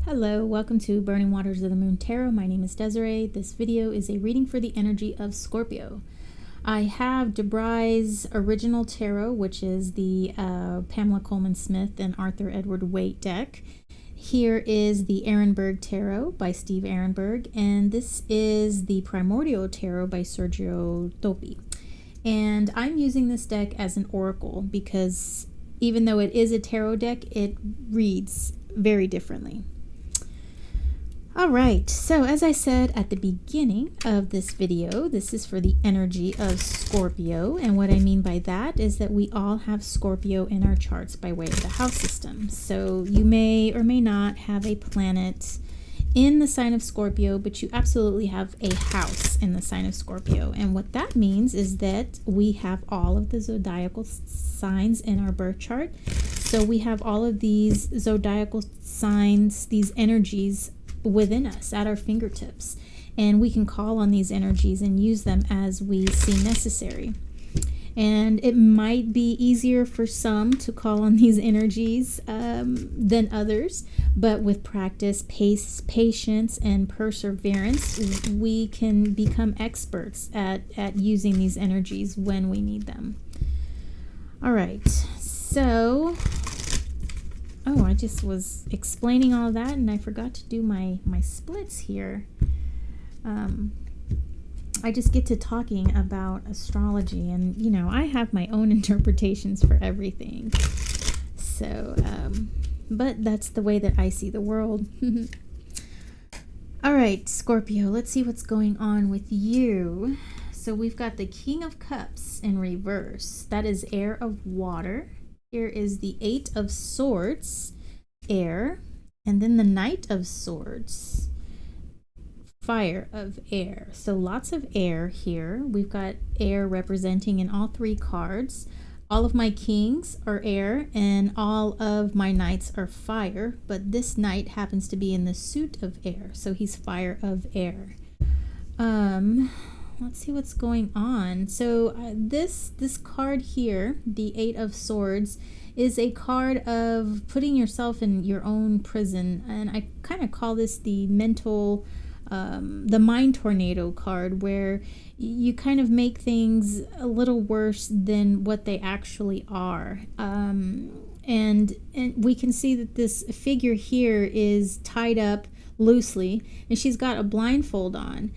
Hello, welcome to Burning Waters of the Moon Tarot. My name is Desiree. This video is a reading for the energy of Scorpio. I have DeBry's original tarot, which is the Pamela Coleman Smith and Arthur Edward Waite deck. Here is the Ehrenberg Tarot by Steve Ehrenberg, and this is the Primordial Tarot by Sergio Topi. And I'm using this deck as an oracle because even though it is a tarot deck, it reads very differently. All right, so as I said at the beginning of this video, this is for the energy of Scorpio, and what I mean by that is that we all have Scorpio in our charts by way of the house system. So you may or may not have a planet in the sign of Scorpio, but you absolutely have a house in the sign of Scorpio. And what that means is that we have all of the zodiacal signs in our birth chart. So we have all of these zodiacal signs, these energies within us at our fingertips, and we can call on these energies and use them as we see necessary. And it might be easier for some to call on these energies than others, but with practice, patience, and perseverance, we can become experts at using these energies when we need them. All right, so I just was explaining all that and I forgot to do my splits here. I just get to talking about astrology, and you know, I have my own interpretations for everything. So, but that's the way that I see the world. All right, Scorpio, let's see what's going on with you. So we've got the King of Cups in reverse. That is air of water. Here is the Eight of Swords, air, and then the Knight of Swords, fire of air. So lots of air here. We've got air representing in all three cards. All of my kings are air and all of my knights are fire, but this knight happens to be in the suit of air, so he's fire of air. Let's see what's going on. So this card here, the Eight of Swords, is a card of putting yourself in your own prison, and I kind of call this the mental, the mind tornado card, where you kind of make things a little worse than what they actually are. And we can see that this figure here is tied up loosely, and she's got a blindfold on.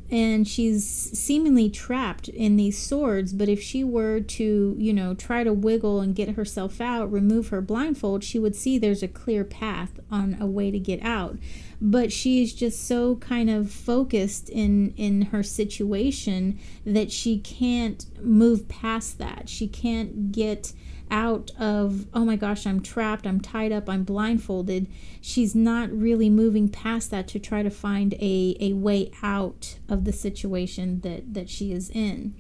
And she's seemingly trapped in these swords, but if she were to, you know, try to wiggle and get herself out, remove her blindfold, she would see there's a clear path on a way to get out. But she is just so kind of focused in her situation that she can't move past that. She can't get out of, oh my gosh, I'm trapped, I'm tied up, I'm blindfolded. She's not really moving past that to try to find a way out of the situation that she is in.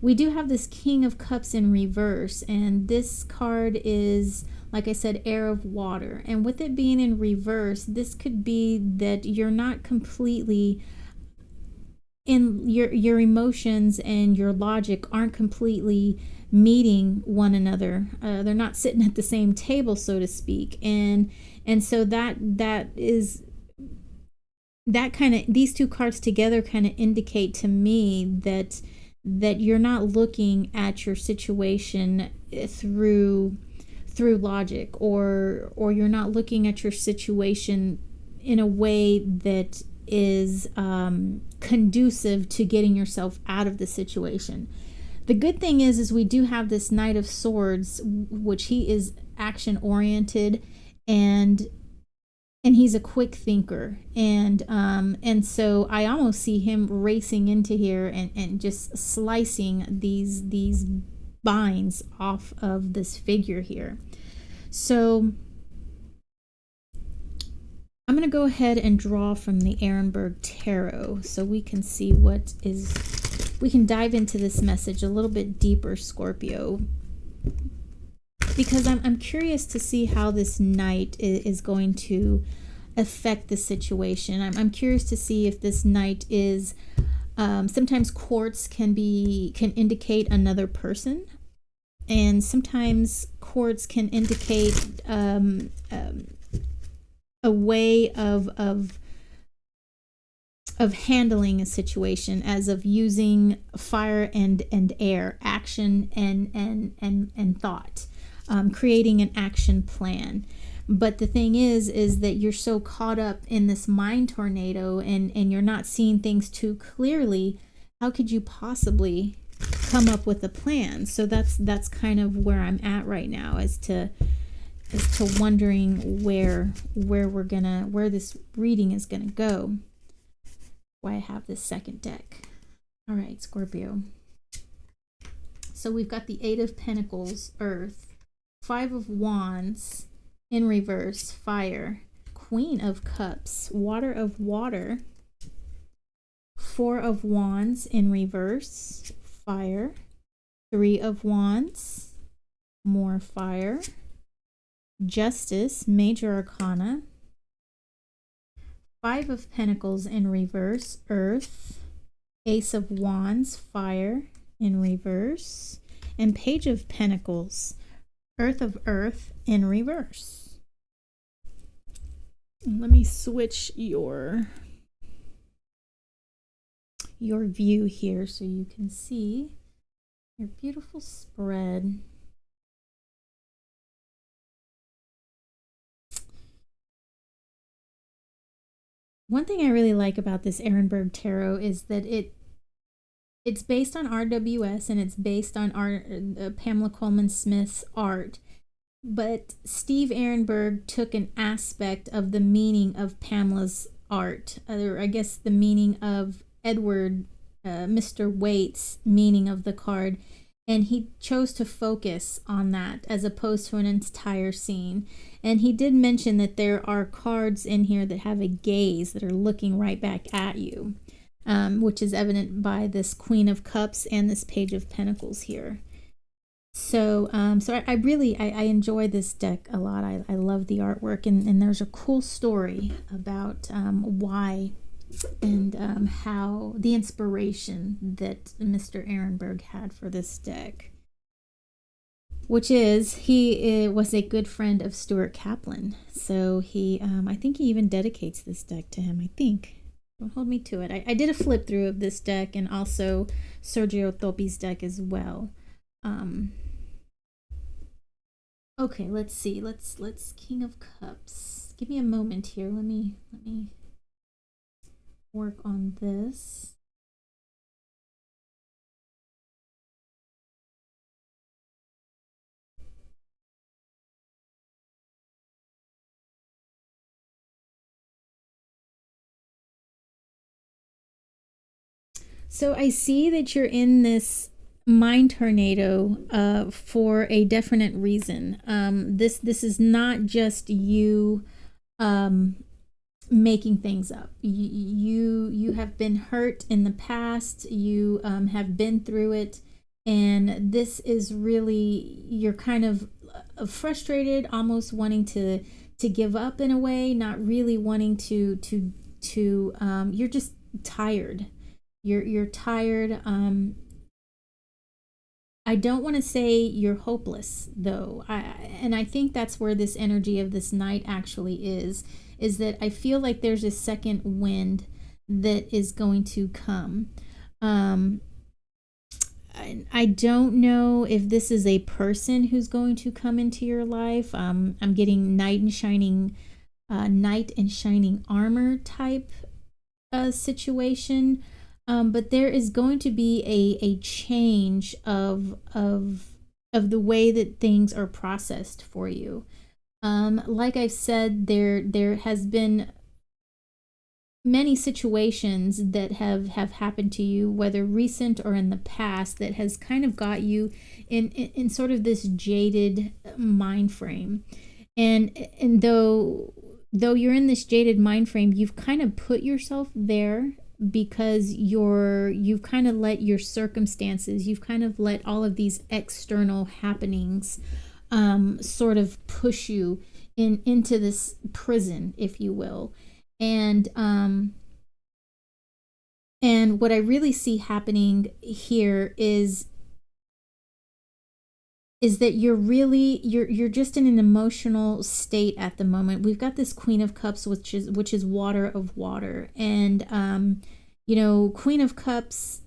We do have this King of Cups in reverse, and this card is, like I said, air of water. And with it being in reverse, this could be that you're not completely in your emotions, and your logic aren't completely meeting one another. They're not sitting at the same table, so to speak, and so that is that kind of, these two cards together kind of indicate to me that you're not looking at your situation through logic, or you're not looking at your situation in a way that is conducive to getting yourself out of the situation. The good thing is we do have this Knight of Swords, which he is action oriented, and he's a quick thinker, and so I almost see him racing into here and just slicing these binds off of this figure here. So I'm going to go ahead and draw from the Ehrenberg Tarot so we can see what is, we can dive into this message a little bit deeper, Scorpio, because I'm curious to see how this knight is going to affect the situation. I'm curious to see if this knight is, sometimes quartz can indicate another person, and sometimes quartz can indicate a way of handling a situation, as of using fire and air, action and thought, creating an action plan. But the thing is that you're so caught up in this mind tornado, and you're not seeing things too clearly. How could you possibly come up with a plan? So that's kind of where I'm at right now, as to wondering where this reading is gonna go. Why I have this second deck. All right, Scorpio. So we've got the Eight of Pentacles, Earth, Five of Wands in reverse, fire, Queen of Cups, Water of Water, Four of Wands in reverse, fire, Three of Wands, more fire, Justice, Major Arcana, Five of Pentacles in reverse, Earth, Ace of Wands, fire in reverse, and Page of Pentacles, Earth of Earth in reverse. Let me switch your view here so you can see your beautiful spread. One thing I really like about this Ehrenberg Tarot is that it's based on RWS, and it's based on Pamela Coleman Smith's art. But Steve Ehrenberg took an aspect of the meaning of Pamela's art, or I guess the meaning of Edward, Mr. Waite's meaning of the card, and he chose to focus on that as opposed to an entire scene. And he did mention that there are cards in here that have a gaze, that are looking right back at you, which is evident by this Queen of Cups and this Page of Pentacles here. So I really enjoy this deck a lot. I love the artwork, and there's a cool story about why and how the inspiration that Mr. Ehrenberg had for this deck, which is he was a good friend of Stuart Kaplan. So he, I think he even dedicates this deck to him, I think. Don't hold me to it. I did a flip through of this deck, and also Sergio Topi's deck as well. Okay, let's see. Let's King of Cups. Give me a moment here. Let me work on this. So I see that you're in this mind tornado for a definite reason. This is not just you making things up. You have been hurt in the past. You have been through it, and this is really, you're kind of frustrated, almost wanting to give up in a way, not really wanting to you're just tired. You're tired. I don't want to say you're hopeless, though. And I think that's where this energy of this night actually is that I feel like there's a second wind that is going to come. I don't know if this is a person who's going to come into your life. I'm getting knight in shining armor type situation. But there is going to be a change of the way that things are processed for you. Like I've said, there has been many situations that have happened to you, whether recent or in the past, that has kind of got you in sort of this jaded mind frame. And though you're in this jaded mind frame, you've kind of put yourself there because you've kind of let your circumstances, you've kind of let all of these external happenings sort of push you into this prison, if you will. And what I really see happening here is is that you're just in an emotional state at the moment. We've got this Queen of Cups, which is water of water. And Queen of Cups,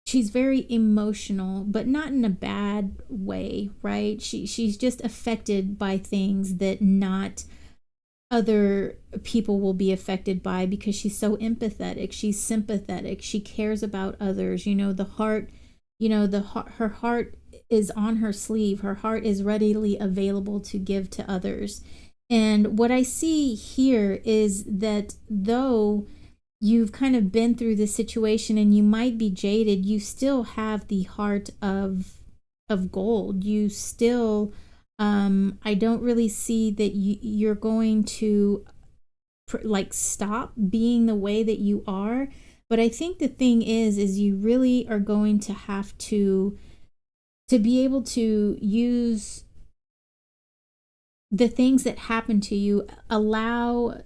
she's very emotional, but not in a bad way, right? She's just affected by things that not other people will be affected by, because she's so empathetic, she's sympathetic, she cares about others. The heart, her heart is on her sleeve, her heart is readily available to give to others. And what I see here is that though you've kind of been through this situation and you might be jaded, you still have the heart of gold. You still, I don't really see that you're going to like stop being the way that you are. But I think the thing is you really are going to have to be able to use the things that happen to you, allow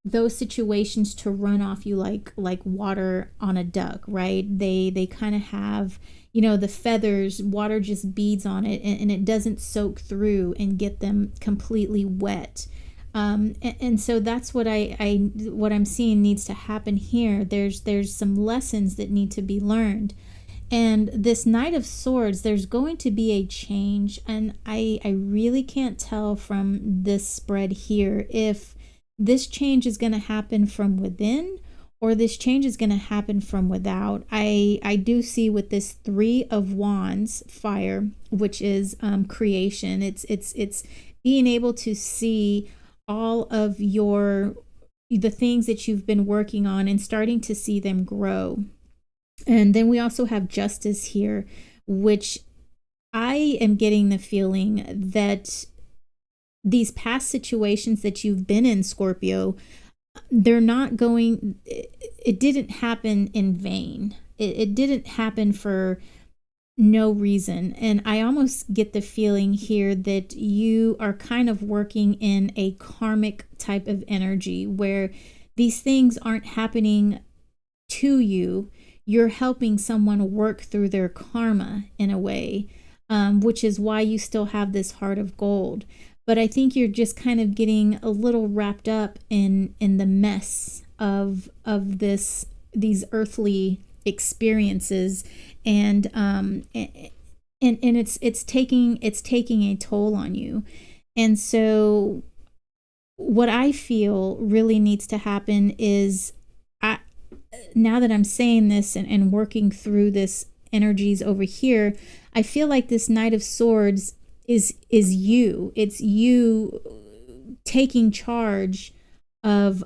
those situations to run off you like water on a duck, right? They kind of have, the feathers, water just beads on it, and it doesn't soak through and get them completely wet. And so that's what what I'm seeing needs to happen here. There's some lessons that need to be learned. And this Knight of Swords, there's going to be a change. And I really can't tell from this spread here if this change is going to happen from within or this change is going to happen from without. I do see with this Three of Wands, fire, which is creation. It's being able to see all of the things that you've been working on and starting to see them grow. And then we also have Justice here, which I am getting the feeling that these past situations that you've been in, Scorpio, it didn't happen in vain. It didn't happen for no reason. And I almost get the feeling here that you are kind of working in a karmic type of energy where these things aren't happening to you. You're helping someone work through their karma in a way, which is why you still have this heart of gold. But I think you're just kind of getting a little wrapped up in the mess of these earthly experiences, and it's taking a toll on you. And so what I feel really needs to happen is, now that I'm saying this and working through this energies over here, I feel like this Knight of Swords is you. It's you taking charge of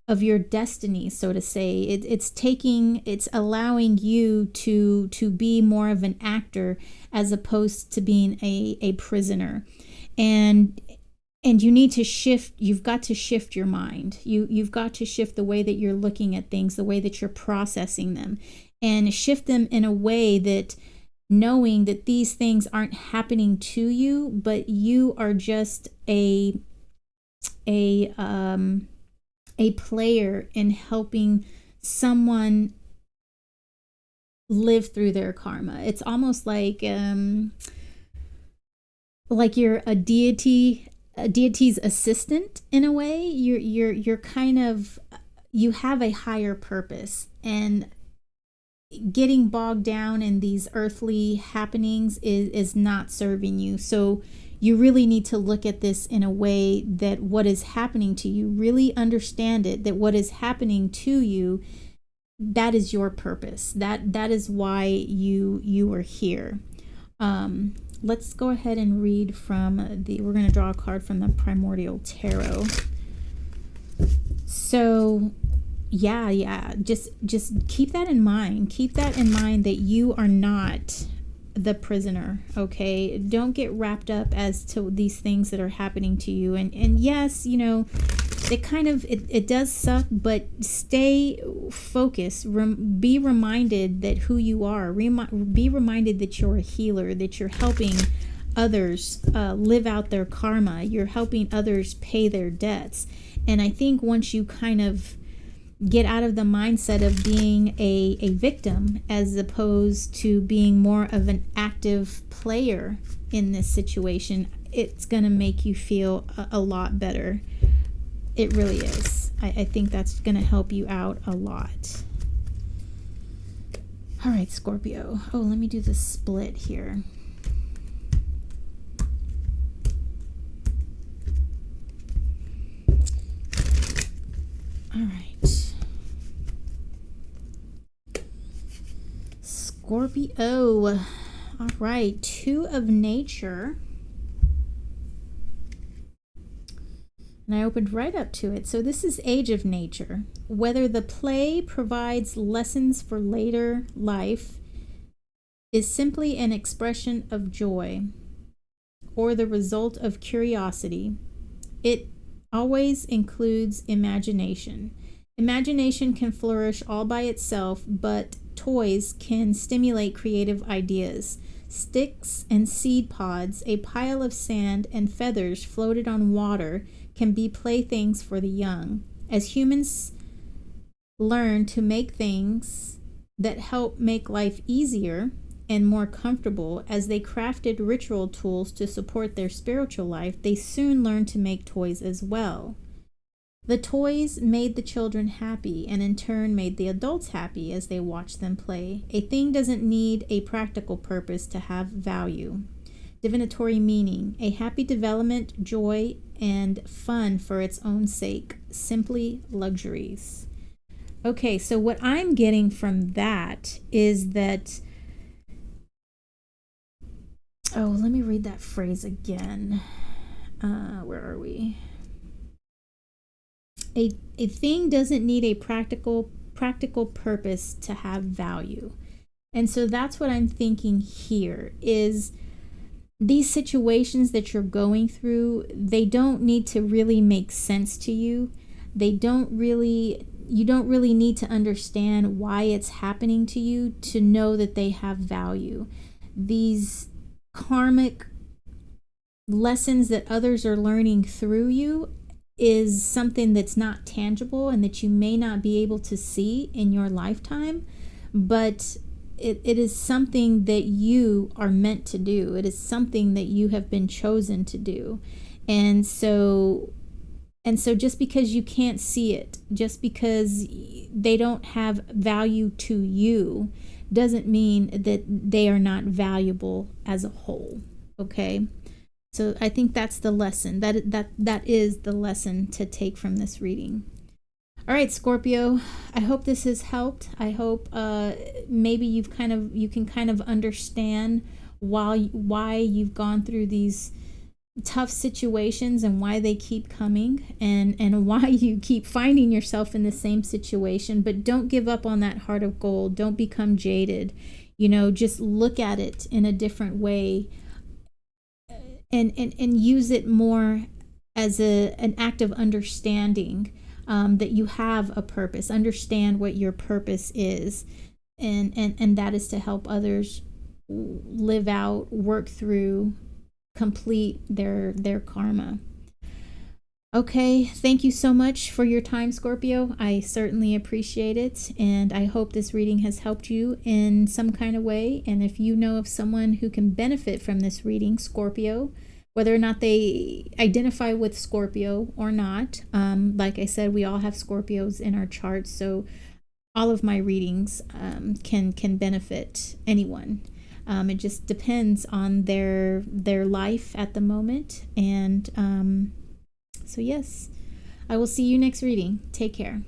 your destiny, so to say. It's allowing you to be more of an actor as opposed to being a prisoner. And you need to shift. You've got to shift your mind. You've got to shift the way that you're looking at things, the way that you're processing them, and shift them in a way that, knowing that these things aren't happening to you, but you are just a player in helping someone live through their karma. It's almost like you're a deity's assistant in a way. You're kind of, you have a higher purpose, and getting bogged down in these earthly happenings is not serving you. So you really need to look at this in a way that what is happening to you, really understand it, that what is happening to you, that is your purpose. That is why you are here. Let's go ahead and read from we're going to draw a card from the Primordial Tarot. So yeah, just keep that in mind. Keep that in mind, that you are not the prisoner, okay? Don't get wrapped up as to these things that are happening to you. And yes, it does suck, but stay focused. Be reminded that who you are. Be reminded that you're a healer, that you're helping others live out their karma. You're helping others pay their debts. And I think once you kind of get out of the mindset of being a victim as opposed to being more of an active player in this situation, it's going to make you feel a lot better. It really is. I think that's going to help you out a lot. All right, Scorpio. Oh, let me do the split here. All right. Scorpio. All right. 2 of Nature. And I opened right up to it. So this is Age of Nature. Whether the play provides lessons for later life is simply an expression of joy or the result of curiosity, it always includes imagination. Imagination can flourish all by itself, but toys can stimulate creative ideas. Sticks and seed pods, a pile of sand, and feathers floated on water can be playthings for the young. As humans learn to make things that help make life easier and more comfortable, as they crafted ritual tools to support their spiritual life, they soon learned to make toys as well. The toys made the children happy and in turn made the adults happy as they watched them play. A thing doesn't need a practical purpose to have value. Divinatory meaning, a happy development, joy, and fun for its own sake, simply luxuries. Okay, so what I'm getting from that is that, oh, let me read that phrase again. Where are we? A thing doesn't need a practical purpose to have value. And so that's what I'm thinking here is these situations that you're going through, they don't need to really make sense to you. You don't really need to understand why it's happening to you to know that they have value. These karmic lessons that others are learning through you is something that's not tangible and that you may not be able to see in your lifetime, but it is something that you are meant to do. It is something that you have been chosen to do. And so just because you can't see it, just because they don't have value to you, doesn't mean that they are not valuable as a whole. Okay? So I think that's the lesson. That is the lesson to take from this reading. All right, Scorpio, I hope this has helped. I hope maybe you can kind of understand why you've gone through these tough situations and why they keep coming and why you keep finding yourself in the same situation. But don't give up on that heart of gold. Don't become jaded. Just look at it in a different way. And use it more as an act of understanding that you have a purpose. Understand what your purpose is, and that is to help others live out, work through, complete their karma. Okay, thank you so much for your time, Scorpio. I certainly appreciate it, and I hope this reading has helped you in some kind of way. And if you know of someone who can benefit from this reading, Scorpio, whether or not they identify with Scorpio or not, like I said, we all have Scorpios in our charts, so all of my readings can benefit anyone. It just depends on their life at the moment, and so yes, I will see you next reading. Take care.